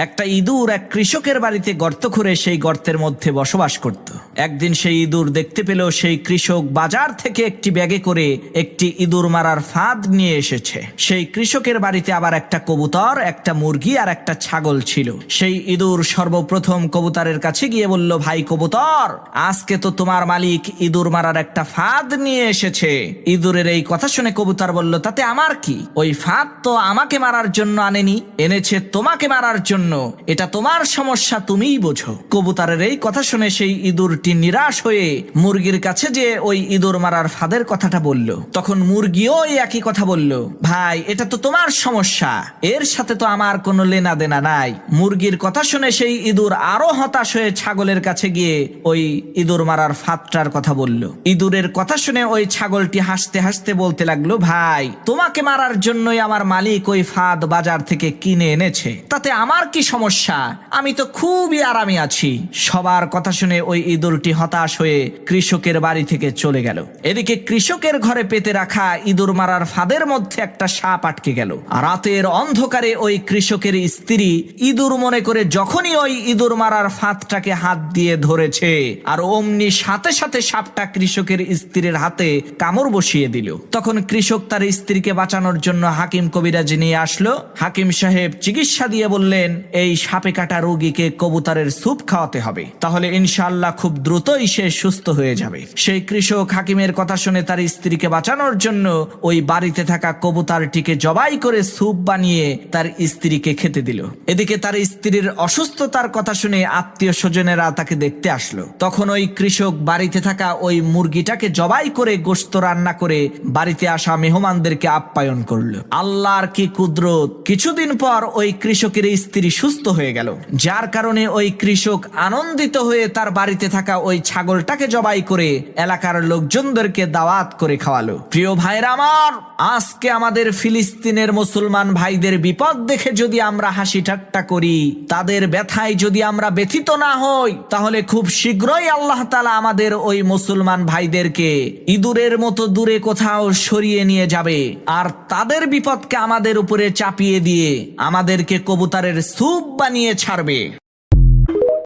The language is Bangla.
একটা ইঁদুর এক কৃষকের বাড়িতে গর্ত করে সেই গর্তের মধ্যে বসবাস করত। একদিন সেই ইঁদুর দেখতে পেল সেই কৃষক বাজার থেকে একটি ব্যাগে করে একটি ইঁদুর মারার ফাঁদ নিয়ে এসেছে। সেই কৃষকের বাড়িতে আবার একটা কবুতর, একটা মুরগি আর একটা ছাগল ছিল। সেই ইঁদুর সর্বপ্রথম কবুতরের কাছে গিয়ে বলল, ভাই কবুতর, আজকে তো তোমার মালিক ইঁদুর মারার একটা ফাঁদ নিয়ে এসেছে। ইঁদুরের এই কথা শুনে কবুতর বলল, তাতে আমার কি? ওই ফাঁদ তো আমাকে মারার জন্য আনেনি, এনেছে তোমাকে মারার জন্য। এটা তোমার সমস্যা, তুমিই বোঝো। কবুতরের এই কথা শুনে সেই ইঁদুরটি নিরাশ হয়ে মুরগির কাছে যে ওই ইঁদুর মারার ফাঁদের কথাটা বলল। তখন মুরগিও একই কথা বলল, ভাই এটা তো তোমার সমস্যা, এর সাথে তো আমার কোনো লেনা দেনা নাই। মুরগির কথা শুনে সেই ইঁদুর আরো হতাশ হয়ে ছাগলের কাছে গিয়ে ওই ইঁদুর মারার ফাঁদটার কথা বলল। ইঁদুরের কথা শুনে ওই ছাগলটি হাসতে হাসতে বলতে লাগলো, ভাই তোমাকে মারার জন্যই আমার মালিক ওই ফাঁদ বাজার থেকে কিনে এনেছে, তাতে আমার কি সমস্যা? আমি তো খুবই আরামে আছি। সবার কথা শুনে ওই ইঁদুরটি হতাশ হয়ে কৃষকের বাড়ি থেকে চলে গেল। এদিকে কৃষকের ঘরে পেতে রাখা ইঁদুর মারার ফাঁদের মধ্যে একটা সাপ আটকে গেল। রাতের অন্ধকারে ওই কৃষকের স্ত্রী ইঁদুর মনে করে যখনই ওই ইঁদুর মারার ফাঁদটাকে হাত দিয়ে ধরেছে, আর অমনি সাথে সাথে সাপটা কৃষকের স্ত্রীর হাতে কামড় বসিয়ে দিল। তখন কৃষক তার স্ত্রীকে বাঁচানোর জন্য হাকিম কবিরাজ নিয়ে আসলো। হাকিম সাহেব চিকিৎসা দিয়ে বললেন, এই সাপে কাটা রোগীকে কবুতরের স্যুপ খাওয়াতে হবে, তাহলে ইনশাআল্লাহ খুব দ্রুতই সে সুস্থ হয়ে যাবে। সেই কৃষক হাকিমের কথা শুনে তার স্ত্রীকে বাঁচানোর জন্য ওই বাড়িতে থাকা কবুতরটিকে জবাই করে স্যুপ বানিয়ে তার স্ত্রীকে খেতে দিল। এদিকে তার স্ত্রীর অসুস্থতার কথা শুনে আত্মীয় স্বজনেরা তাকে দেখতে আসলো। তখন ওই কৃষক বাড়িতে থাকা ওই মুরগিটাকে জবাই করে গোশত রান্না করে বাড়িতে আসা মেহমানদেরকে আপ্যায়ন করলো। আল্লাহর কি কুদরত! কিছুদিন পর ওই কৃষকের স্ত্রী সুস্থ হয়ে গেল, যার কারণে ওই কৃষক আনন্দিত হয়ে তার বাড়িতে থাকা ওই ছাগলটাকে জবাই করে এলাকার লোকজনদেরকে দাওয়াত করে খাওয়ালো। প্রিয় ভাইরা আমার, আজকে আমাদের ফিলিস্তিনের মুসলমান ভাইদের বিপদ দেখে যদি আমরা হাসি ঠাট্টা করি, তাদের ব্যথায় যদি আমরা ব্যথিত না হই, তাহলে খুব শীঘ্রই আল্লাহ তাআলা আমাদের ওই মুসলমান ভাইদেরকে ইঁদুরের মতো দূরে কোথাও সরিয়ে নিয়ে যাবে, আর তাদের বিপদকে আমাদের উপরে চাপিয়ে দিয়ে আমাদেরকে কবুতরের স্যুপ বানিয়ে ছাড়বে।